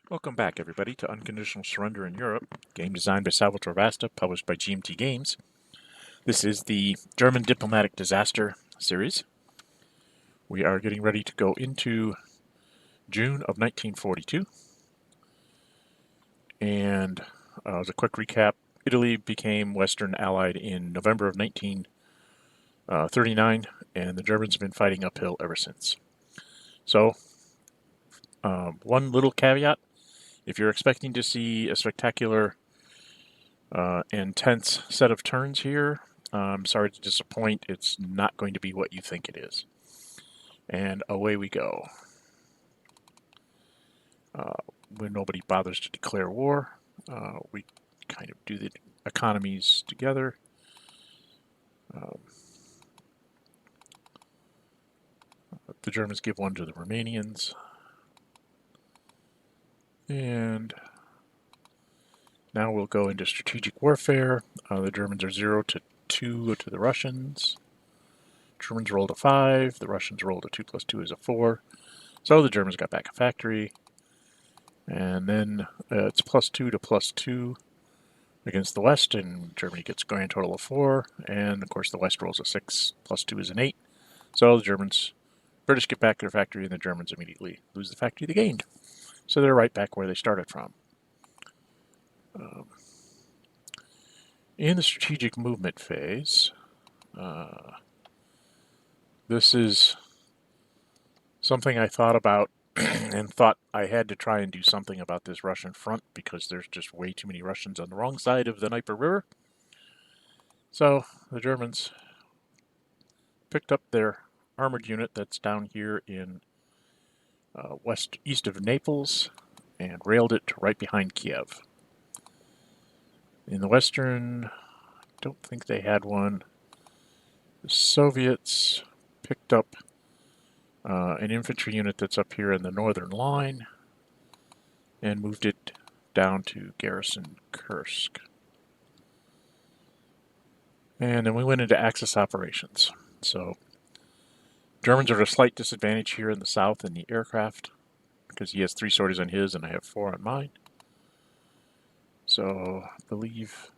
Welcome back, everybody, to Unconditional Surrender in Europe, game designed by Salvatore Vasta, published by GMT Games. This is the German Diplomatic Disaster series. We are getting ready to go into June of 1942. And as a quick recap, Italy became Western Allied in November of 1939, and the Germans have been fighting uphill ever since. So, one little caveat. If you're expecting to see a spectacular and tense set of turns here, I'm sorry to disappoint. It's not going to be what you think it is. And away we go. When nobody bothers to declare war, we kind of do the economies together. The Germans give one to the Romanians. And now we'll go into strategic warfare. The Germans are 0 to 2 to the Russians. Germans rolled a 5. The Russians rolled a 2 plus 2 is a 4. So the Germans got back a factory. And then it's +2 to +2 against the West, and Germany gets a grand total of 4. And of course, the West rolls a 6. +2 is an 8. So the British get back their factory, and the Germans immediately lose the factory they gained. So they're right back where they started from. In the strategic movement phase, this is something I thought about and thought I had to try and do something about this Russian front because there's just way too many Russians on the wrong side of the Dnieper River. So the Germans picked up their armored unit that's down here in east of Naples and railed it to right behind Kiev. In the western, I don't think they had one. The Soviets picked up an infantry unit that's up here in the northern line and moved it down to garrison Kursk. And then we went into Axis operations. So Germans are at a slight disadvantage here in the south in the aircraft because he has 3 sorties on his and I have 4 on mine. So I believe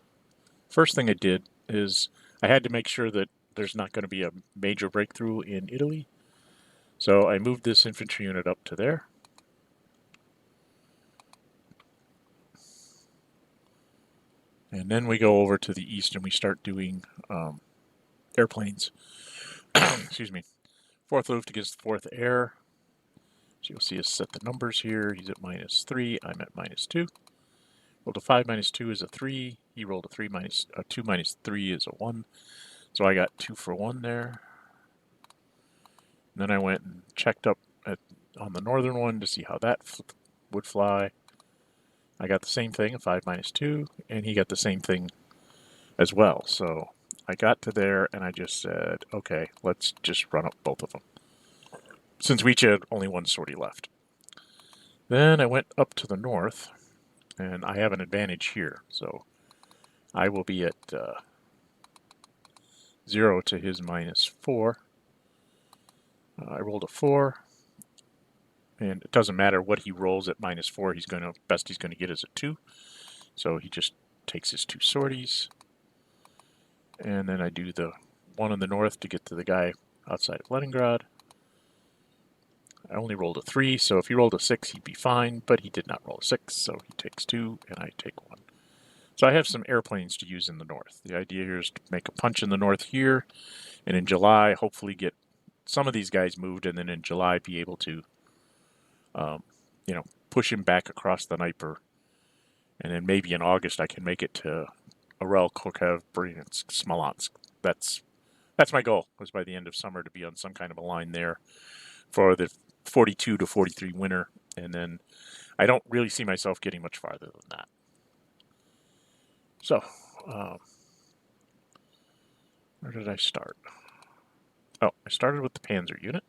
first thing I did is I had to make sure that there's not going to be a major breakthrough in Italy. So I moved this infantry unit up to there. And then we go over to the east and we start doing airplanes. Excuse me. 4th Luft against the 4th Air. So you'll see us set the numbers here. He's at -3. I'm at -2. Rolled a 5 minus 2 is a 3. He rolled a 2 minus 3 is a 1. So I got 2 for 1 there. And then I went and checked up on the northern one to see how that would fly. I got the same thing, a 5 minus 2, and he got the same thing as well. So I got to there and I just said, okay, let's just run up both of them, since we each had only 1 sortie left. Then I went up to the north, and I have an advantage here. So I will be at 0 to his -4. I rolled a 4. And it doesn't matter what he rolls at -4. Best he's going to get is a 2. So he just takes his 2 sorties. And then I do the 1 in the north to get to the guy outside of Leningrad. I only rolled a 3, so if he rolled a 6, he'd be fine, but he did not roll a 6, so he takes 2, and I take 1. So I have some airplanes to use in the north. The idea here is to make a punch in the north here, and in July, hopefully get some of these guys moved, and then in July be able to push him back across the Dnieper. And then maybe in August I can make it to Orel, Kharkiv, Bryansk, Smolensk. That's my goal, was by the end of summer to be on some kind of a line there for the 42 to 43 winter. And then I don't really see myself getting much farther than that. So, where did I start? Oh, I started with the Panzer unit.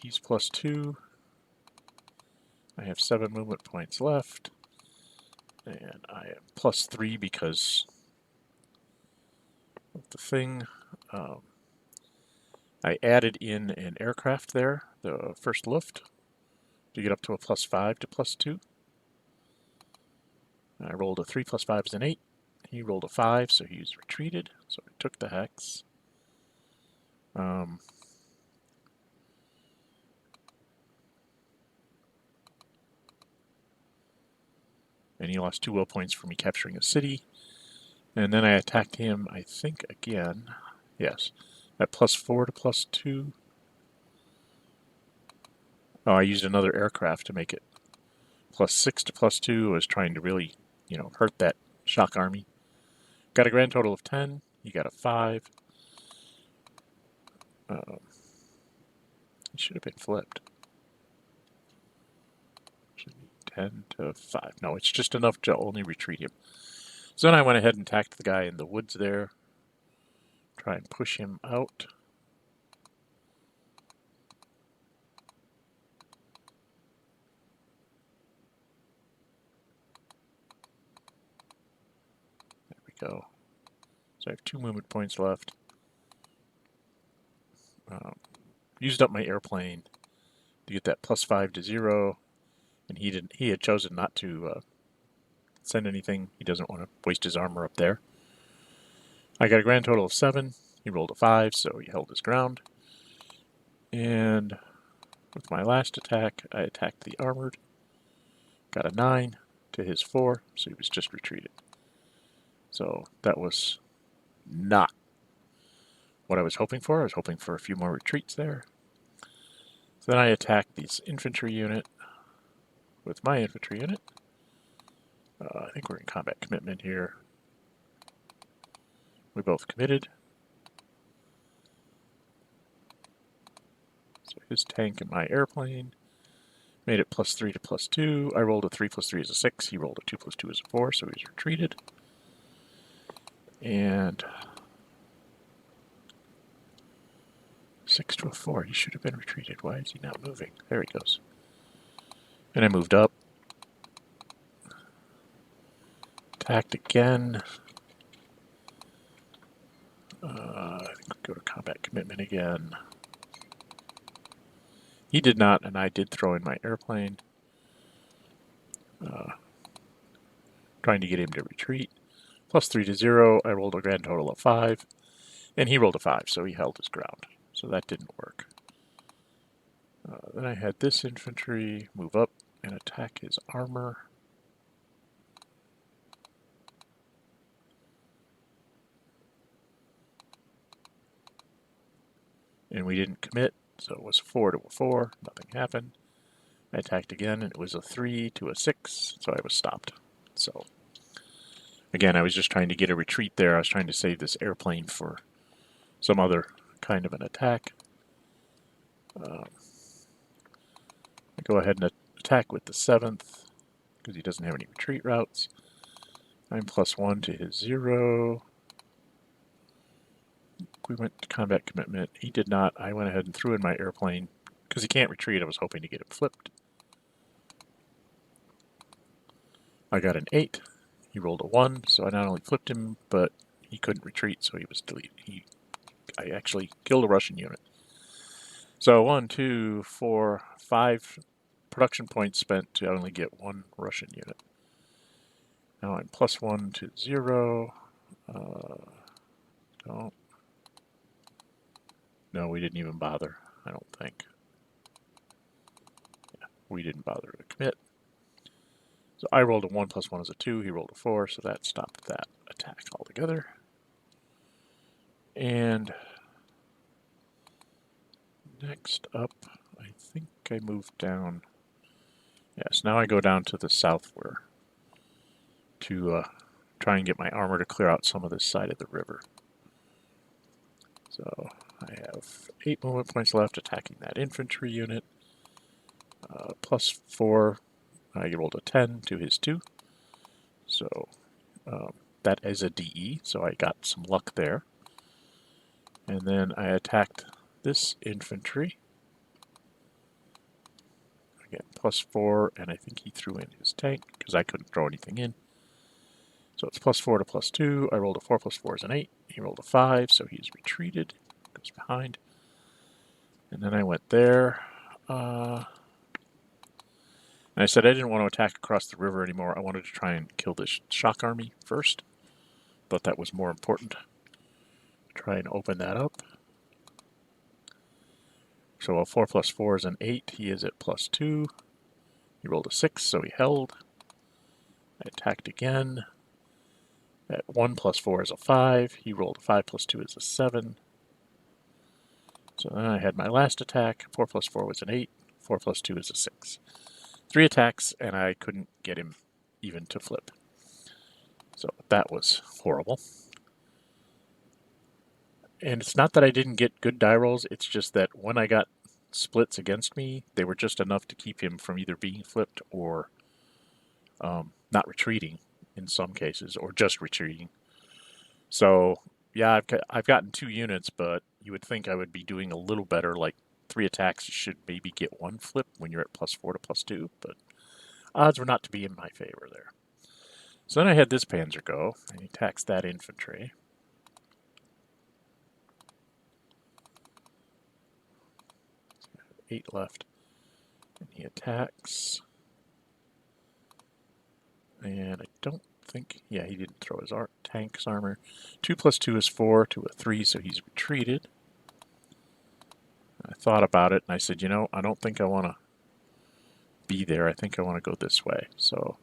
He's +2. I have 7 movement points left. And I am +3 because of the thing. I added in an aircraft there, the first Luft, to get up to a +5 to +2. I rolled a 3 + 5 is an 8. He rolled a 5, so he's retreated. So I took the hex. And he lost 2 will points for me capturing a city. And then I attacked him, I think, again. Yes. At +4 to +2. Oh, I used another aircraft to make it +6 to +2. I was trying to really, hurt that shock army. Got a grand total of 10. He got a 5. It should have been flipped. Should be 10 to 5. No, it's just enough to only retreat him. So then I went ahead and attacked the guy in the woods there. Try and push him out. There we go. So I have 2 movement points left. Used up my airplane to get that +5 to 0, and he had chosen not to send anything. He doesn't want to waste his armor up there. I got a grand total of 7. He rolled a 5, so he held his ground. And with my last attack, I attacked the armored. Got a 9 to his 4, so he was just retreated. So that was not what I was hoping for. I was hoping for a few more retreats there. So then I attacked this infantry unit with my infantry unit. I think we're in combat commitment here. We both committed. So his tank and my airplane made it +3 to +2. I rolled a 3 + 3 is a 6. He rolled a 2 + 2 is a 4, so he's retreated. And 6 to a 4. He should have been retreated. Why is he not moving? There he goes. And I moved up. Attacked again. I think we'll go to combat commitment again. He did not, and I did throw in my airplane. Trying to get him to retreat. +3 to 0. I rolled a grand total of 5. And he rolled a 5, so he held his ground. So that didn't work. Then I had this infantry move up and attack his armor. And we didn't commit, so it was 4 to a 4. Nothing happened. I attacked again, and it was a 3 to a 6, so I was stopped. So, again, I was just trying to get a retreat there. I was trying to save this airplane for some other kind of an attack. I go ahead and attack with the 7th, because he doesn't have any retreat routes. I'm +1 to his 0. We went to combat commitment. He did not. I went ahead and threw in my airplane. Because he can't retreat, I was hoping to get him flipped. I got an 8. He rolled a 1, so I not only flipped him, but he couldn't retreat, so he was deleted. I actually killed a Russian unit. So 1, 2, 4, 5 production points spent to only get 1 Russian unit. Now I'm +1 to 0. Don't. No, we didn't even bother, I don't think. Yeah, we didn't bother to commit. So I rolled a 1 + 1 is a 2. He rolled a 4, so that stopped that attack altogether. And next up, I think I moved down. Yes, now I go down to the south to try and get my armor to clear out some of this side of the river. So I have 8 movement points left attacking that infantry unit. +4, I rolled a 10 to his 2. So that is a DE, so I got some luck there. And then I attacked this infantry. Again, +4, and I think he threw in his tank because I couldn't throw anything in. So it's +4 to +2. I rolled a 4 + 4 is an 8. He rolled a 5, so he's retreated. Goes behind. And then I went there. And I said I didn't want to attack across the river anymore. I wanted to try and kill this shock army first. Thought that was more important. Try and open that up. So a 4 plus 4 is an 8. He is at +2. He rolled a 6, so he held. I attacked again. At 1 plus 4 is a 5. He rolled a 5 plus 2 is a 7. So then I had my last attack. 4 plus 4 was an 8. 4 plus 2 is a 6. 3 attacks, and I couldn't get him even to flip. So that was horrible. And it's not that I didn't get good die rolls, it's just that when I got splits against me, they were just enough to keep him from either being flipped or not retreating in some cases, or just retreating. So, yeah, I've gotten 2 units, but you would think I would be doing a little better, like 3 attacks, you should maybe get 1 flip when you're at +4 to +2, but odds were not to be in my favor there. So then I had this Panzer go, and he attacks that infantry. 8 left. And he attacks. And I don't think, yeah, he didn't throw his tank's armor. 2 plus 2 is 4 to a 3, so he's retreated. I thought about it, and I said, you know, I don't think I want to be there. I think I want to go this way. So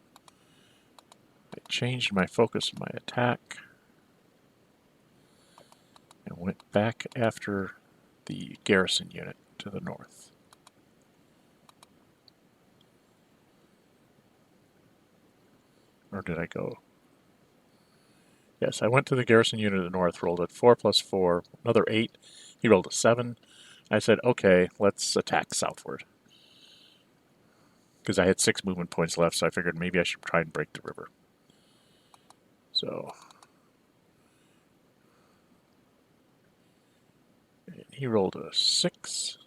I changed my focus of my attack and went back after the garrison unit to the north. Or did I go? Yes, I went to the garrison unit to the north, rolled a 4 plus 4, another 8. He rolled a 7. I said, okay, let's attack southward. Because I had 6 movement points left, so I figured maybe I should try and break the river. So and he rolled a 6.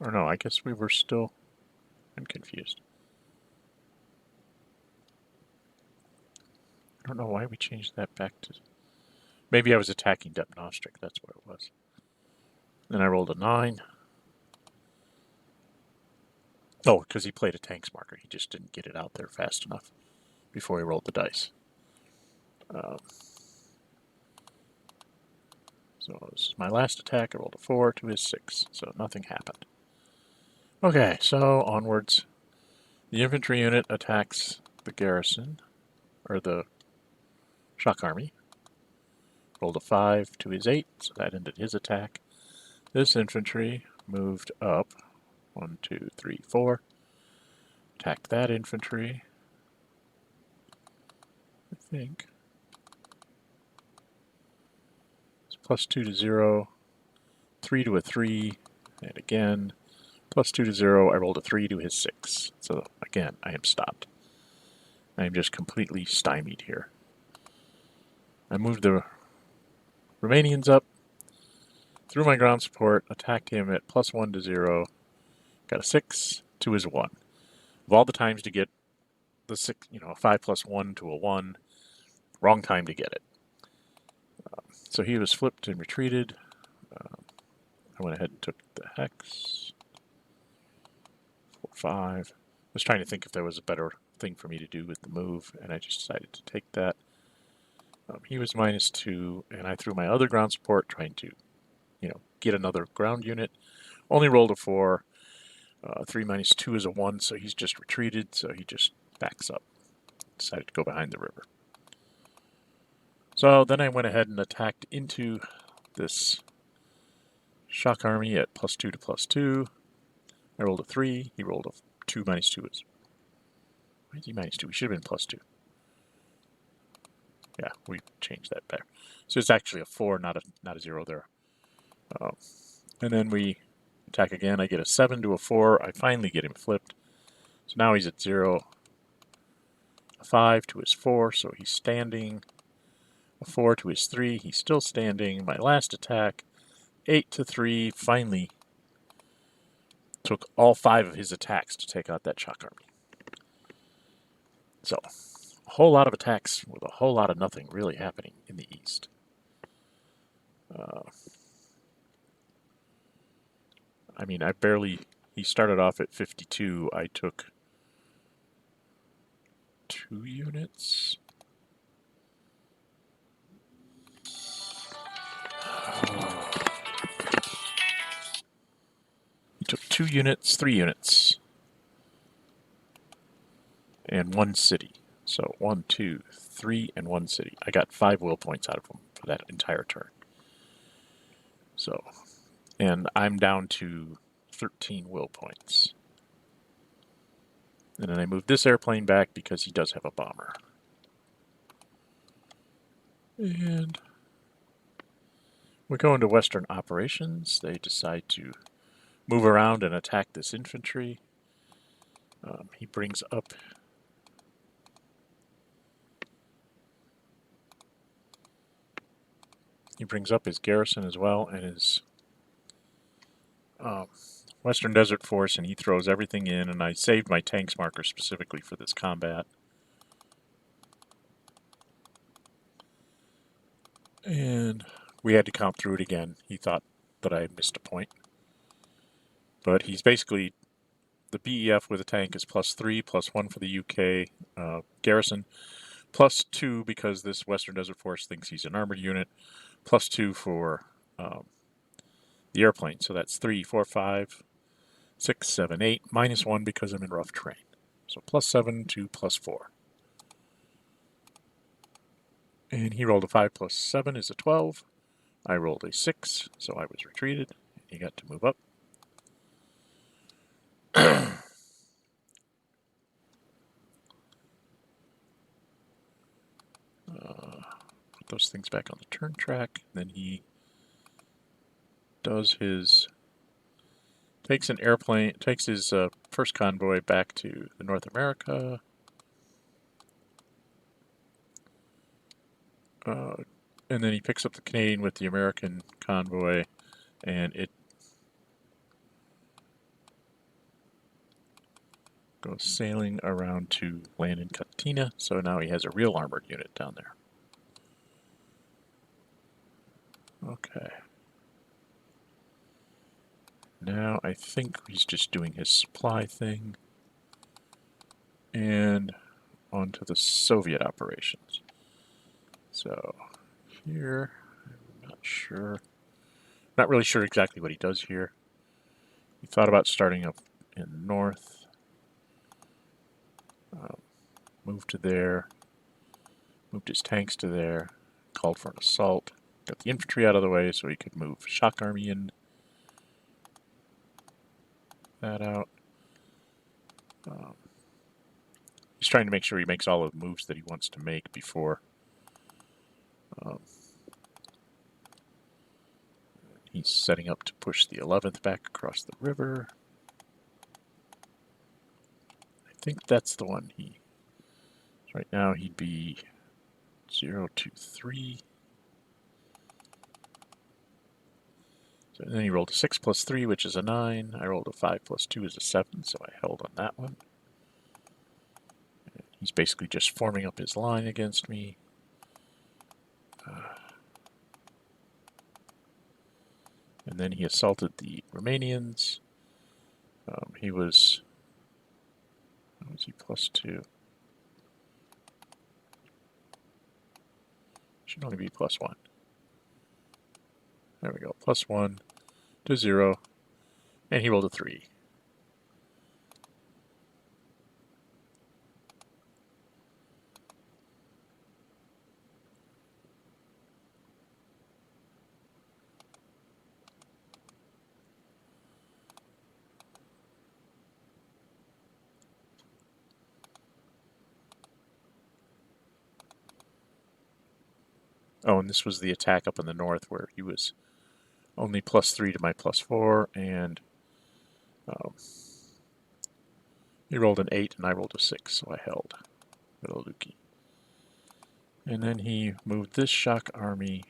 Or no, I guess we were still... I'm confused. I don't know why we changed that back to... Maybe I was attacking Depnostric, that's what it was. Then I rolled a 9. Oh, because he played a tanks marker. He just didn't get it out there fast enough before he rolled the dice. So this is my last attack. I rolled a 4 to his 6, so nothing happened. Okay, so onwards. The infantry unit attacks the garrison, or the shock army. Rolled a 5 to his 8, so that ended his attack. This infantry moved up 1, 2, 3, 4. Attacked that infantry. I think. It's +2 to 0, 3 to a 3, and again, +2 to 0. I rolled a 3 to his 6. So again, I am stopped. I am just completely stymied here. I moved the Romanians up, threw my ground support, attacked him at +1 to 0, got a 6 to his 1. Of all the times to get the 6, a 5 plus 1 to a 1, wrong time to get it. So he was flipped and retreated. I went ahead and took the hex. 4, 5. I was trying to think if there was a better thing for me to do with the move, and I just decided to take that. He was -2, and I threw my other ground support, trying to, get another ground unit. Only rolled a 4. 3 minus 2 is a 1, so he's just retreated, so he just backs up. Decided to go behind the river. So then I went ahead and attacked into this shock army at +2 to +2. I rolled a 3. He rolled a 2 minus 2 is... Why is he -2? He should have been +2. Yeah, we changed that back. So it's actually a 4, not a 0 there. And then we attack again. I get a 7 to a 4. I finally get him flipped. So now he's at 0. A 5 to his 4, so he's standing. A 4 to his 3, he's still standing. My last attack, 8 to 3, finally took all 5 of his attacks to take out that shock army. So, a whole lot of attacks with a whole lot of nothing really happening in the east. Uh, I mean, I barely. He started off at 52. I took 2 units. He took 2 units, 3 units, and 1 city. So 1, 2, 3, and 1 city. I got 5 will points out of him for that entire turn. So, and I'm down to 13 will points. And then I moved this airplane back because he does have a bomber. And we go into Western operations. They decide to move around and attack this infantry. He brings up his garrison as well and his Western Desert Force, and he throws everything in, and I saved my tanks marker specifically for this combat. And we had to count through it again. He thought that I missed a point. But he's basically, the BEF with a tank is +3, +1 for the UK garrison, +2 because this Western Desert Force thinks he's an armored unit, +2 for the airplane. So that's 3, 4, 5, 6, 7, 8, -1 because I'm in rough terrain. So +7 to +4. And he rolled a 5 + 7 is a 12. I rolled a 6, so I was retreated. He got to move up. Put those things back on the turn track. Then he does his takes his first convoy back to the North America. And then he picks up the Canadian with the American convoy, and it goes sailing around to land in Katina. So now he has a real armored unit down there. Okay. Now I think he's just doing his supply thing. And on to the Soviet operations. So here, I'm not sure. Not really sure exactly what he does here. He thought about starting up in north. Moved to there. Moved his tanks to there. Called for an assault. Got the infantry out of the way so he could move shock army in. That out. He's trying to make sure he makes all of the moves that he wants to make before he's setting up to push the 11th back across the river. I think that's the one right now he'd be 0, 2, 3. So then he rolled a 6 + 3, which is a 9. I rolled a 5 + 2 is a 7, so I held on that one. And he's basically just forming up his line against me. And then he assaulted the Romanians. He was, how was he, +2? Should only be +1. There we go, +1 to 0. And he rolled a 3. Oh, and this was the attack up in the north where he was only +3 to my +4, and he rolled an 8 and I rolled a 6, so I held Middle-Luki. And then he moved this shock army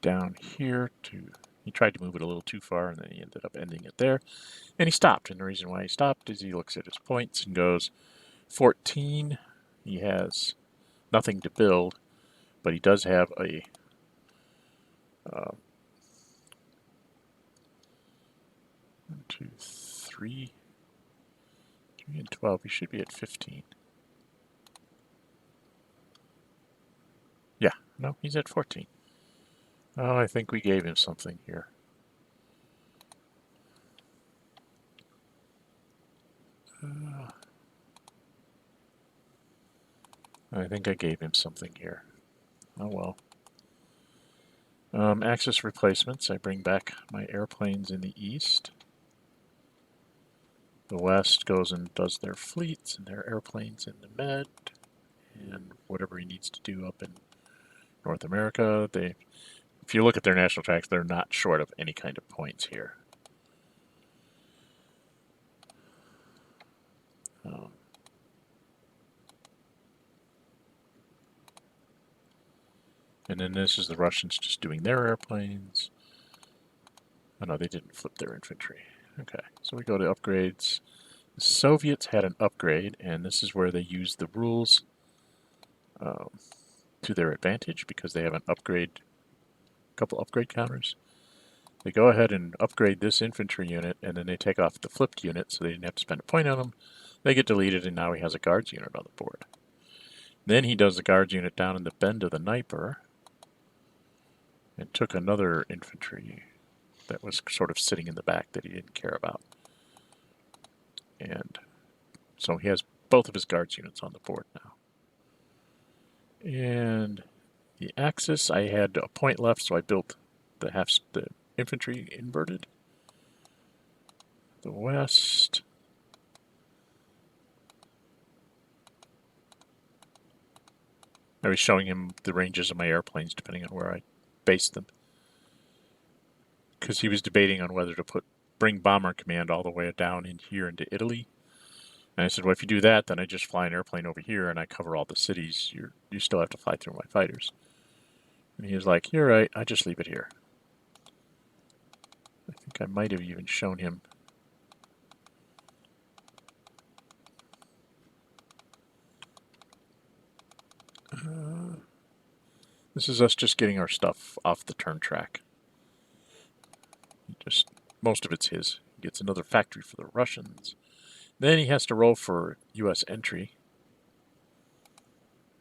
down here to, he tried to move it a little too far, and then he ended up ending it there. And he stopped, and the reason why he stopped is he looks at his points and goes, 14, he has nothing to build, but he does have a 1, 2, 3, 3 and 12. He should be at 15. Yeah, no, he's at 14. Oh, I think we gave him something here. I think I gave him something here. Oh well. Axis replacements. I bring back my airplanes in the east. The west goes and does their fleets and their airplanes in the med, and whatever he needs to do up in North America. If you look at their national tracks, they're not short of any kind of points here. And then this is the Russians just doing their airplanes. Oh no, they didn't flip their infantry. Okay, so we go to upgrades. The Soviets had an upgrade, and this is where they use the rules to their advantage because they have a couple upgrade counters. They go ahead and upgrade this infantry unit, and then they take off the flipped unit, so they didn't have to spend a point on them. They get deleted, and now he has a guards unit on the board. Then he does the guards unit down in the bend of the Dnieper, and took another infantry that was sort of sitting in the back that he didn't care about. And so he has both of his guards units on the board now. And the Axis, I had a point left, so I built the infantry inverted. The West, I was showing him the ranges of my airplanes depending on where I based them, because he was debating on whether to bring Bomber Command all the way down in here into Italy. And I said, well, if you do that, then I just fly an airplane over here and I cover all the cities. You still have to fly through my fighters. And he was like, you're right, I just leave it here. I think I might have even shown him. This is us just getting our stuff off the turn track. Most of it's his. He gets another factory for the Russians. Then he has to roll for U.S. entry.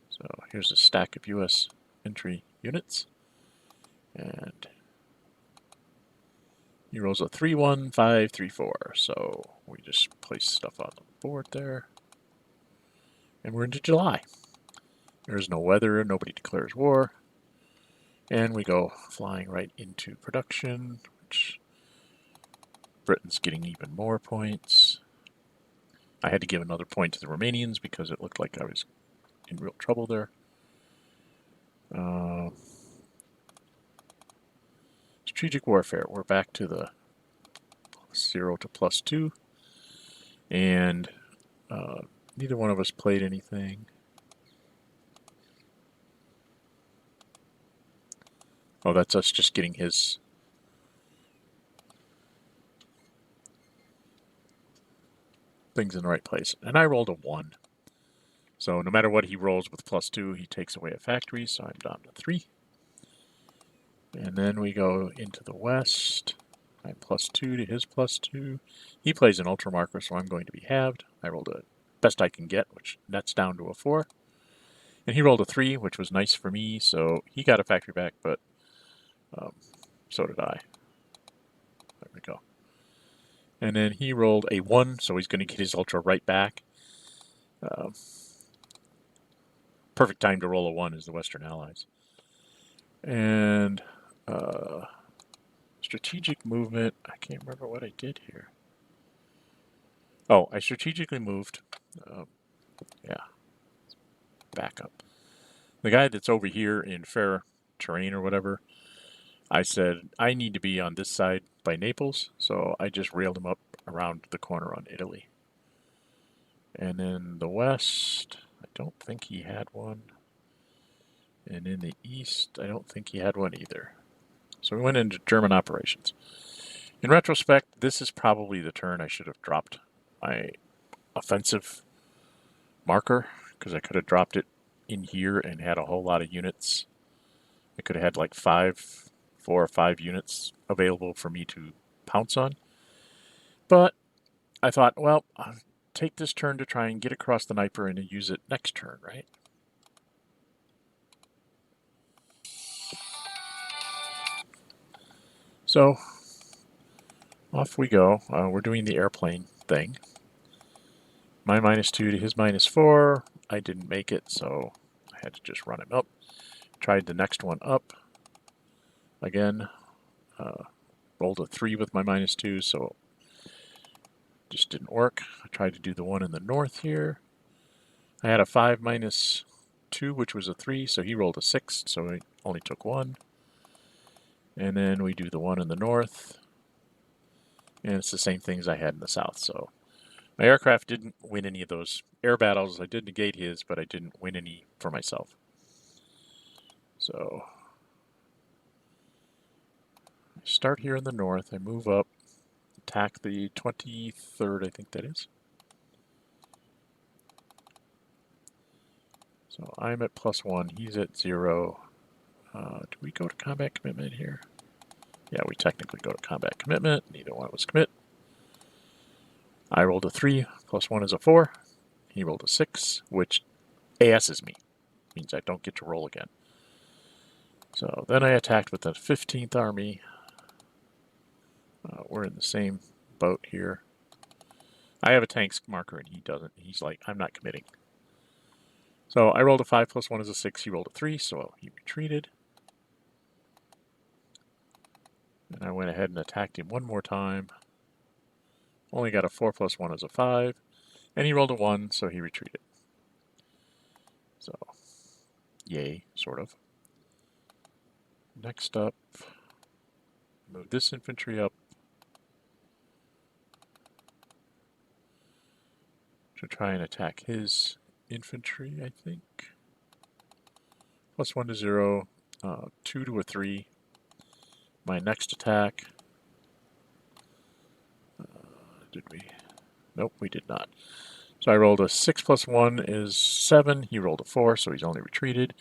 So here's a stack of U.S. entry units. And he rolls a 3-1, 5, 3, 4. So we just place stuff on the board there. And we're into July. There's no weather, nobody declares war. And we go flying right into production, which Britain's getting even more points. I had to give another point to the Romanians because it looked like I was in real trouble there. Strategic warfare. We're back to the 0 to +2. And neither one of us played anything. Oh, that's us just getting his things in the right place. And I rolled a 1. So no matter what he rolls with +2, he takes away a factory, so I'm down to 3. And then we go into the west. I'm +2 to his +2. He plays an ultra marker, so I'm going to be halved. I rolled a best I can get, which nets down to a 4. And he rolled a 3, which was nice for me, so he got a factory back, but so did I. There we go. And then he rolled a 1, so he's going to get his ultra right back. Perfect time to roll a 1 is the Western Allies. And strategic movement, I can't remember what I did here. Oh, I strategically moved. Back up. The guy that's over here in fair terrain or whatever, I said, I need to be on this side by Naples, so I just railed him up around the corner on Italy. And in the west, I don't think he had one. And in the east, I don't think he had one either. So we went into German operations. In retrospect, this is probably the turn I should have dropped my offensive marker, because I could have dropped it in here and had a whole lot of units. I could have had like 5 4 or 5 units available for me to pounce on. But I thought, well, I'll take this turn to try and get across the Niper and use it next turn, right? So off we go. We're doing the airplane thing. My -2 to his -4. I didn't make it, so I had to just run him up. Tried the next one up. Again, rolled a 3 with my -2, so just didn't work. I tried to do the one in the north here. I had a 5 -2, which was a 3, so he rolled a 6, so I only took 1. And then we do the one in the north, and it's the same things I had in the south. So my aircraft didn't win any of those air battles. I did negate his, but I didn't win any for myself. So I start here in the north. I move up, attack the 23rd, I think that is. So I'm at +1. He's at 0. Do we go to combat commitment here? Yeah, we technically go to combat commitment. Neither one was commit. I rolled a 3, +1 is a 4. He rolled a 6, which ASs me. Means I don't get to roll again. So then I attacked with the 15th Army. We're in the same boat here. I have a tanks marker and he doesn't. He's like, I'm not committing. So I rolled a 5, +1 is a 6. He rolled a 3, so he retreated. And I went ahead and attacked him one more time. Only got a 4 +1 is a 5. And he rolled a 1, so he retreated. So, yay, sort of. Next up, move this infantry up to try and attack his infantry, I think. +1 to 0, 2 to a 3. My next attack. Did we? Nope, we did not. So I rolled a 6 +1 is 7. He rolled a 4, so he's only retreated.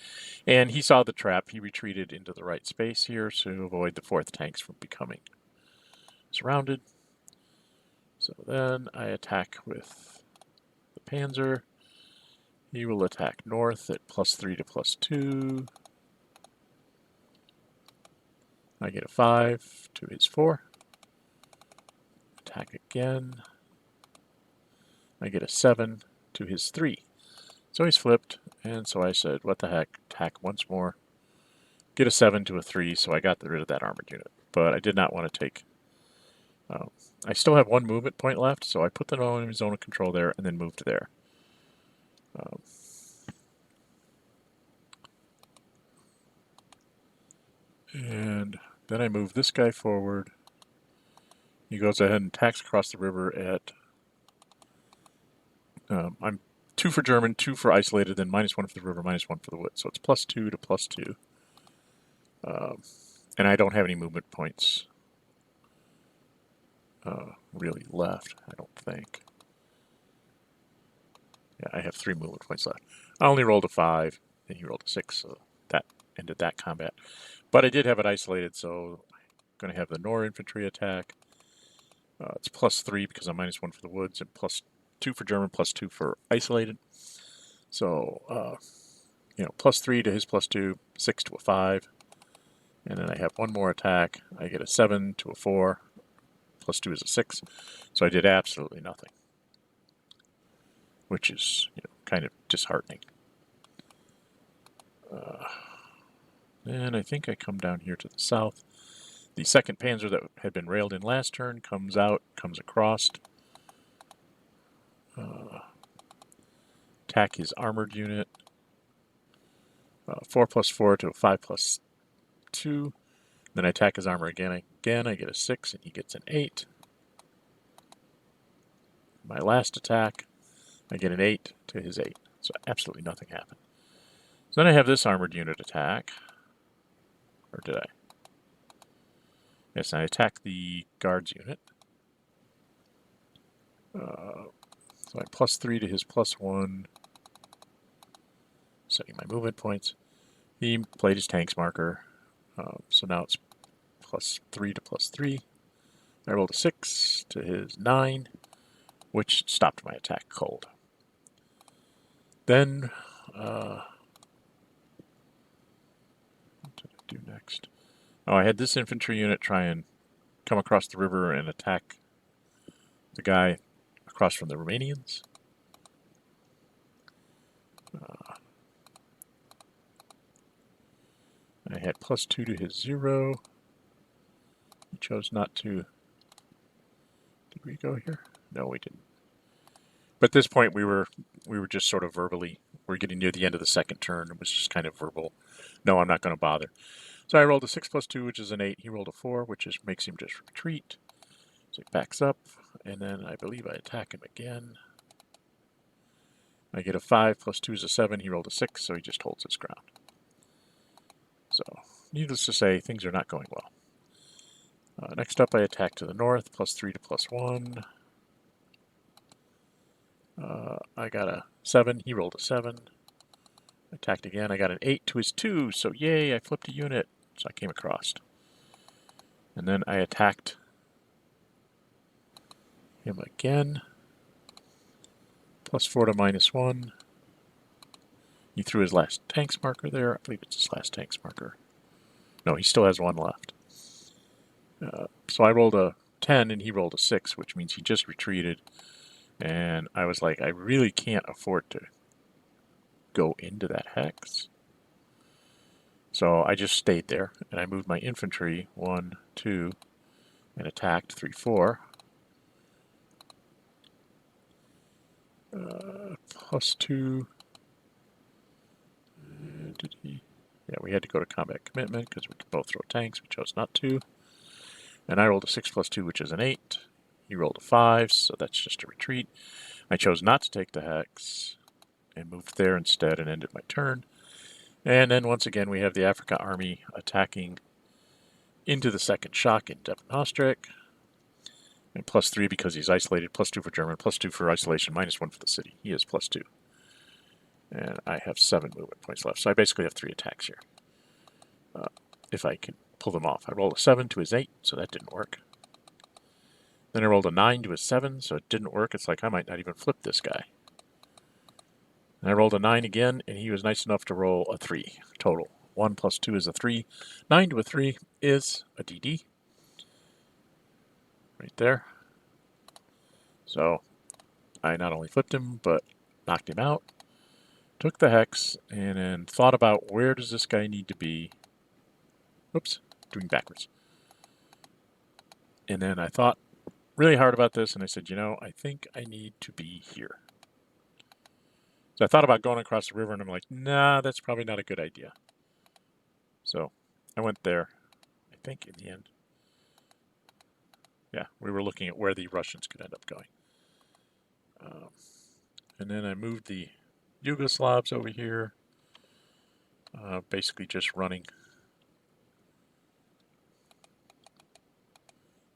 And he saw the trap. He retreated into the right space here to avoid the 4th tanks from becoming surrounded. So then I attack with the Panzer. He will attack north at +3 to +2. I get a 5 to his 4. Attack again. I get a 7 to his 3. So he's flipped, and so I said, what the heck, attack once more. Get a 7 to a 3, so I got rid of that armored unit. But I did not want to take... I still have 1 movement point left, so I put the enemy zone of control there and then moved there. And then I move this guy forward. He goes ahead and attacks across the river at... I'm 2 for German, 2 for isolated, then -1 for the river, -1 for the wood. So it's +2 to +2. And I don't have any movement points really left, I don't think. Yeah, I have 3 movement points left. I only rolled a 5, and he rolled a 6, so that ended that combat. But I did have it isolated, so I'm going to have the Nor infantry attack. It's +3 because I'm -1 for the woods, and +2 for German, +2 for isolated. So, +3 to his +2, 6 to a 5. And then I have 1 more attack. I get a 7 to a 4. +2 is a 6. So I did absolutely nothing, which is kind of disheartening. And I think I come down here to the south. The 2nd Panzer that had been railed in last turn comes out, comes across. Attack his armored unit. 4 +4 to a 5 +2. Then I attack his armor again. I get a 6 and he gets an 8. My last attack, I get an 8 to his 8. So absolutely nothing happened. So then I have this armored unit attack. Or did I? Yes, I attack the guards unit. So I +3 to his +1. Setting my movement points. He played his tanks marker. So now it's +3 to +3. I rolled a 6 to his 9, which stopped my attack cold. Then, what did I do next? Oh, I had this infantry unit try and come across the river and attack the guy across from the Romanians. I had +2 to his 0. He chose not to. Did we go here? No, we didn't. But at this point, we were just sort of verbally. We're getting near the end of the second turn. It was just kind of verbal. No, I'm not going to bother. So I rolled a 6 + 2, which is an 8. He rolled a 4, which makes him just retreat. So he backs up, and then I believe I attack him again. I get a 5 + 2 is a 7. He rolled a 6, so he just holds his ground. So, needless to say, things are not going well. Next up, I attack to the north, +3 to +1. I got a 7. He rolled a 7. Attacked again. I got an 8 to his 2, so yay, I flipped a unit. So I came across. And then I attacked him again. +4 to -1. He threw his last tanks marker there. I believe it's his last tanks marker. No, he still has 1 left. So I rolled a 10 and he rolled a 6, which means he just retreated. And I was like, I really can't afford to go into that hex. So I just stayed there and I moved my infantry 1, 2, and attacked 3, 4. +2. Did he? Yeah, we had to go to combat commitment because we could both throw tanks. We chose not to. And I rolled a 6 + 2, which is an 8. He rolled a 5, so that's just a retreat. I chose not to take the hex and moved there instead and ended my turn. And then once again, we have the Africa army attacking into the second shock in Depenostric. And +3 because he's isolated, +2 for German, +2 for isolation, -1 for the city. He is +2. And I have 7 movement points left, so I basically have 3 attacks here. If I can pull them off. I rolled a 7 to his 8, so that didn't work. Then I rolled a 9 to his 7, so it didn't work. It's like I might not even flip this guy. And I rolled a 9 again, and he was nice enough to roll a 3 total. 1 + 2 is a 3. 9 to a 3 is a DD. Right there. So I not only flipped him, but knocked him out. Took the hex, and then thought about where does this guy need to be. Oops, doing backwards. And then I thought really hard about this, and I said, you know, I think I need to be here. So I thought about going across the river, and I'm like, nah, that's probably not a good idea. So I went there, I think, in the end. Yeah, we were looking at where the Russians could end up going. And then I moved the Yugoslavs over here, basically just running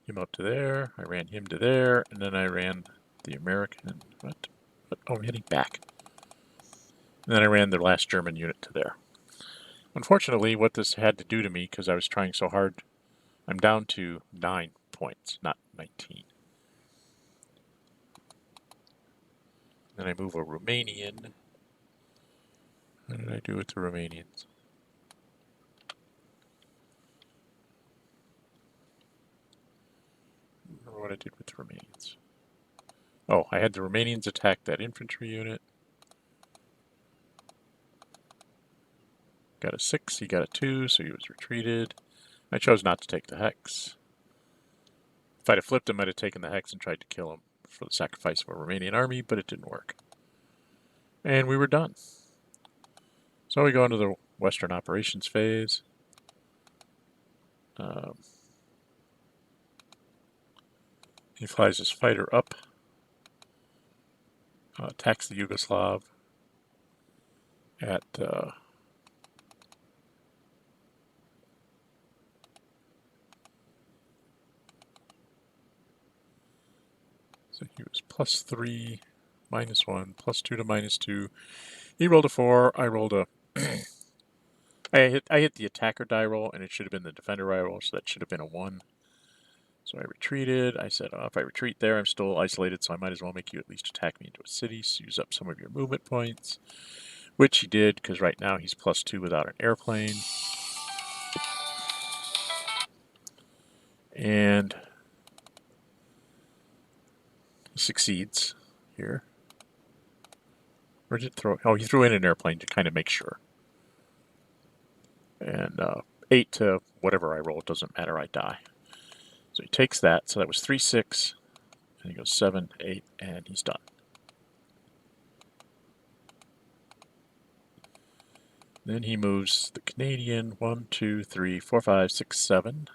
him up to there. I ran him to there, and then I ran the American. What? Oh, I'm hitting back. And then I ran the last German unit to there. Unfortunately, what this had to do to me, because I was trying so hard, I'm down to 9 points, not 19. Then I move a Romanian. What did I do with the Romanians? I don't remember what I did with the Romanians. Oh, I had the Romanians attack that infantry unit. Got a 6, he got a 2, so he was retreated. I chose not to take the hex. If I'd have flipped him, I'd have taken the hex and tried to kill him for the sacrifice of a Romanian army, but it didn't work. And we were done. So we go into the Western operations phase. He flies his fighter up, attacks the Yugoslav at so he was +3, -1, +2 to -2. He rolled a 4. I rolled a I hit the attacker die roll, and it should have been the defender die roll, so that should have been a 1. So I retreated. I said, oh, if I retreat there, I'm still isolated, so I might as well make you at least attack me into a city, so use up some of your movement points, which he did, because right now he's +2 without an airplane. And he succeeds here. Or did it throw? Oh, he threw in an airplane to kind of make sure. And 8 to whatever I roll, it doesn't matter, I die. So he takes that, so that was 3, 6, and he goes 7, 8, and he's done. Then he moves the Canadian 1, 2, 3, 4, 5, 6, 7.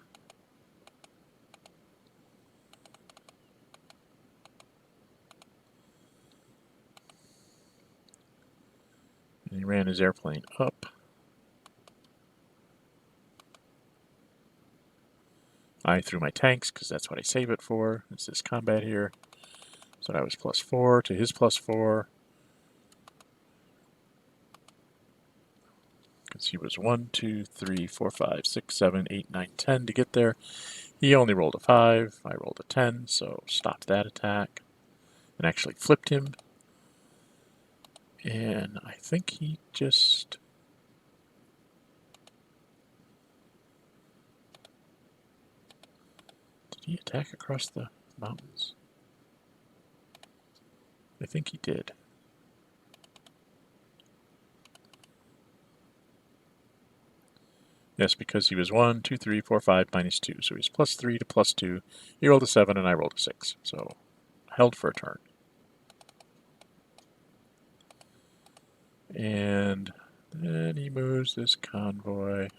And he ran his airplane up. I threw my tanks because that's what I save it for. It's this combat here. So that was +4 to his +4. Because he was 1, 2, 3, 4, 5, 6, 7, 8, 9, 10 to get there. He only rolled a 5. I rolled a 10, so stopped that attack. And actually flipped him. And I think he just... Did he attack across the mountains? I think he did. Yes, because he was 1, 2, 3, 4, 5, -2. So he's +3 to +2. He rolled a 7 and I rolled a 6. So held for a turn. And then he moves this convoy.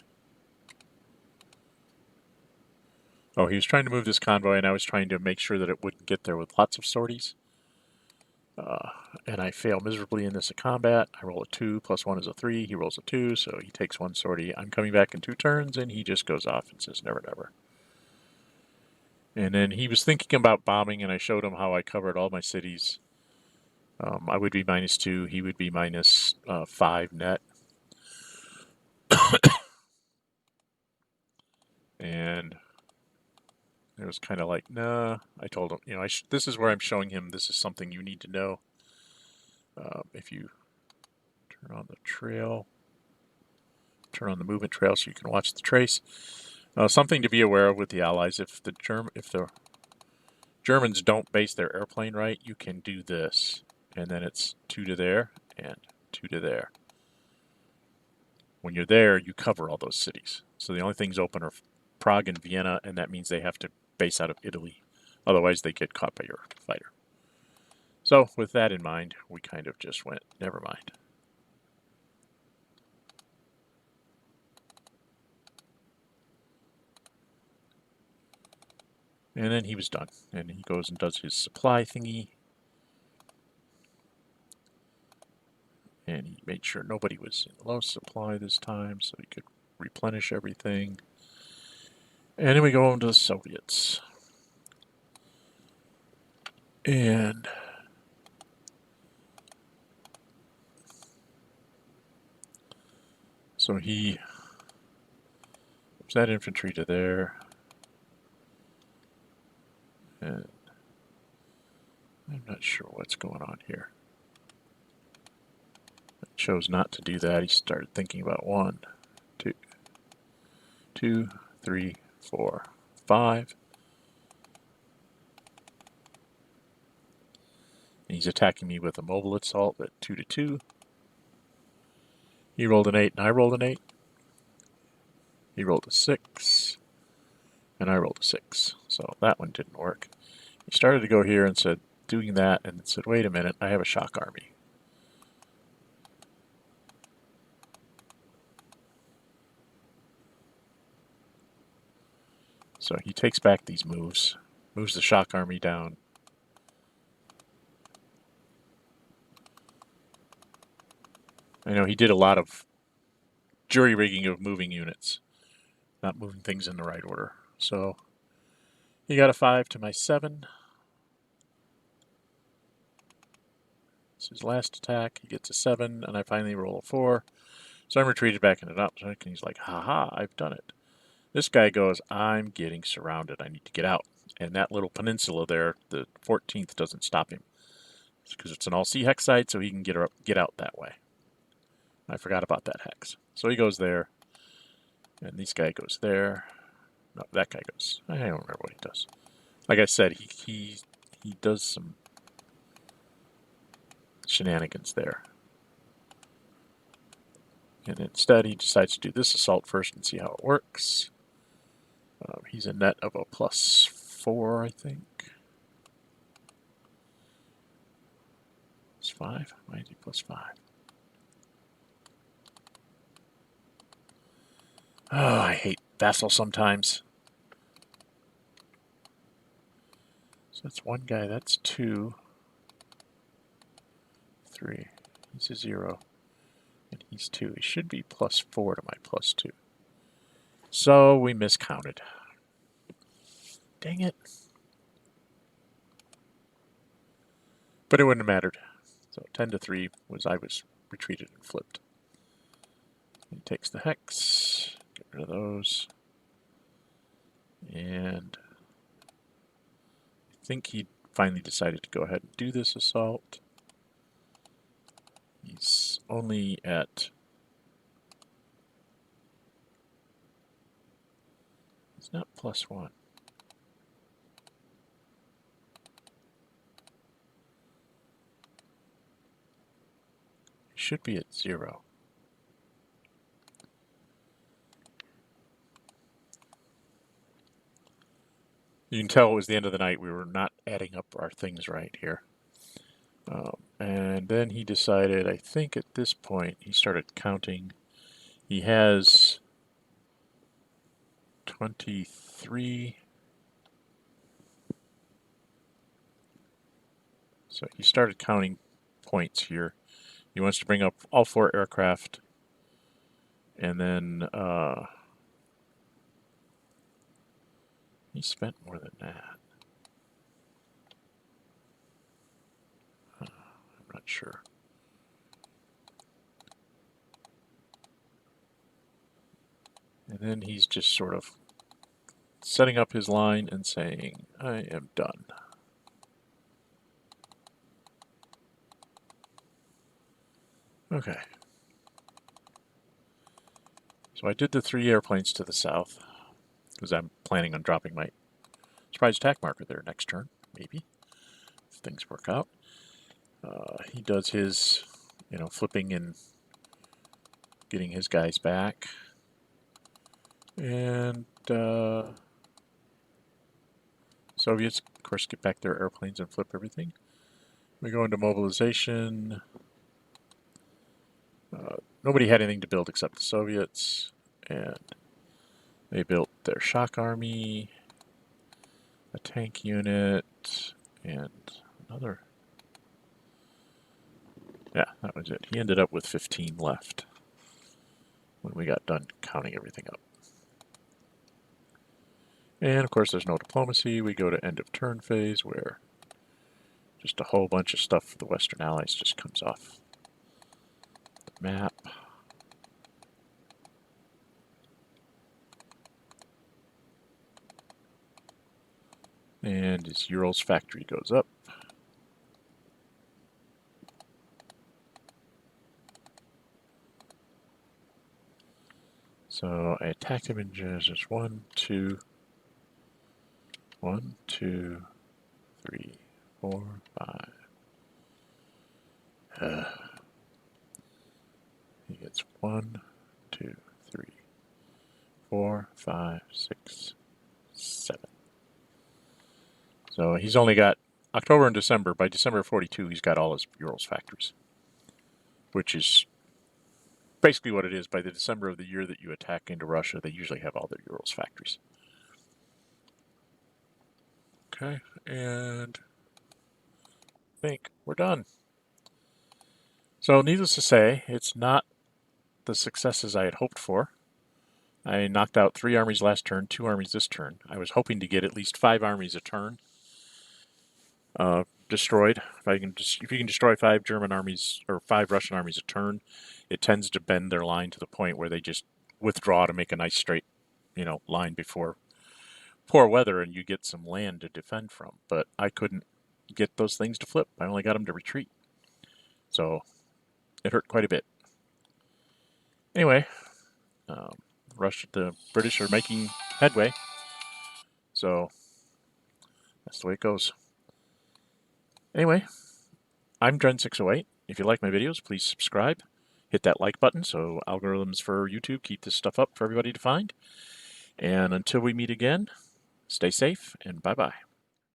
Oh, he was trying to move this convoy, and I was trying to make sure that it wouldn't get there with lots of sorties. And I fail miserably in this combat. I roll a 2, +1 is a 3. He rolls a 2, so he takes 1 sortie. I'm coming back in 2 turns, and he just goes off and says, never, never. And then he was thinking about bombing, and I showed him how I covered all my cities. I would be -2. He would be -5 net. And it was kind of like, nah. I told him, this is where I'm showing him this is something you need to know. If you turn on the trail, turn on the movement trail so you can watch the trace. Something to be aware of with the Allies, if the Germans don't base their airplane right, you can do this. And then it's 2 to there and 2 to there. When you're there, you cover all those cities. So the only things open are Prague and Vienna, and that means they have to base out of Italy. Otherwise, they get caught by your fighter. So with that in mind, we kind of just went, never mind. And then he was done. And he goes and does his supply thingy. And he made sure nobody was in low supply this time, so he could replenish everything. And then we go on to the Soviets. And so he moves that infantry to there. And I'm not sure what's going on here. I chose not to do that. He started thinking about 1, 2, 3, 4, 5. And he's attacking me with a mobile assault at 2 to 2. He rolled an 8 and I rolled an 8. He rolled a 6. And I rolled a 6. So that one didn't work. He started to go here and said, doing that, and said, wait a minute, I have a shock army. So he takes back these moves, moves the shock army down. I know he did a lot of jury rigging of moving units, not moving things in the right order. So he got a 5 to my 7. It's his last attack. He gets a 7, and I finally roll a 4. So I'm retreated back into Nutmeg, and he's like, haha, I've done it. This guy goes, I'm getting surrounded. I need to get out. And that little peninsula there, the 14th, doesn't stop him. Because it's an all-sea hex site, so he can get out that way. I forgot about that hex. So he goes there, and this guy goes there. No, that guy goes. I don't remember what he does. Like I said, he does some shenanigans there. And instead, he decides to do this assault first and see how it works. He's a net of a +4, I think. +5? Why is he +5? Oh, I hate Vassal sometimes. So that's one guy, that's 2. 3. He's a 0. And he's 2. He should be +4 to my +2. So we miscounted. Dang it. But it wouldn't have mattered. So 10-3 I was retreated and flipped. He takes the hex. Get rid of those. And I think he finally decided to go ahead and do this assault. He's only at... He's not +1. He should be at 0. You can tell it was the end of the night. We were not adding up our things right here. And then he decided, I think at this point, he started counting. He has 23. So he started counting points here. He wants to bring up all 4 aircraft. And then he spent more than that. I'm not sure. And then he's just sort of setting up his line and saying, I am done. Okay. So I did the 3 airplanes to the south, because I'm planning on dropping my surprise attack marker there next turn, maybe, if things work out. He does his, flipping and getting his guys back. And Soviets, of course, get back their airplanes and flip everything. We go into mobilization. Nobody had anything to build except the Soviets, and they built their shock army, a tank unit, and another. Yeah, that was it. He ended up with 15 left when we got done counting everything up. And of course, there's no diplomacy. We go to end of turn phase, where just a whole bunch of stuff for the Western Allies just comes off the map. And his Urals factory goes up. So I attacked him in just 1, 2, 1, 2, 3, 4, 5. He gets 1, 2, 3, 4, 5, 6, 7. So he's only got October and December. By December of 42, he's got all his Urals factories, which is basically what it is. By the December of the year that you attack into Russia, they usually have all their Urals factories. Okay, and I think we're done. So needless to say, it's not the successes I had hoped for. I knocked out 3 armies last turn, 2 armies this turn. I was hoping to get at least 5 armies a turn. destroyed. If you can destroy 5 German armies or 5 Russian armies a turn, it tends to bend their line to the point where they just withdraw to make a nice straight, line before poor weather, and you get some land to defend from. But I couldn't get those things to flip. I only got them to retreat, so it hurt quite a bit. Anyway, the British are making headway, so that's the way it goes. Anyway, I'm Jun608. If you like my videos, please subscribe. Hit that like button so algorithms for YouTube keep this stuff up for everybody to find. And until we meet again, stay safe and bye-bye.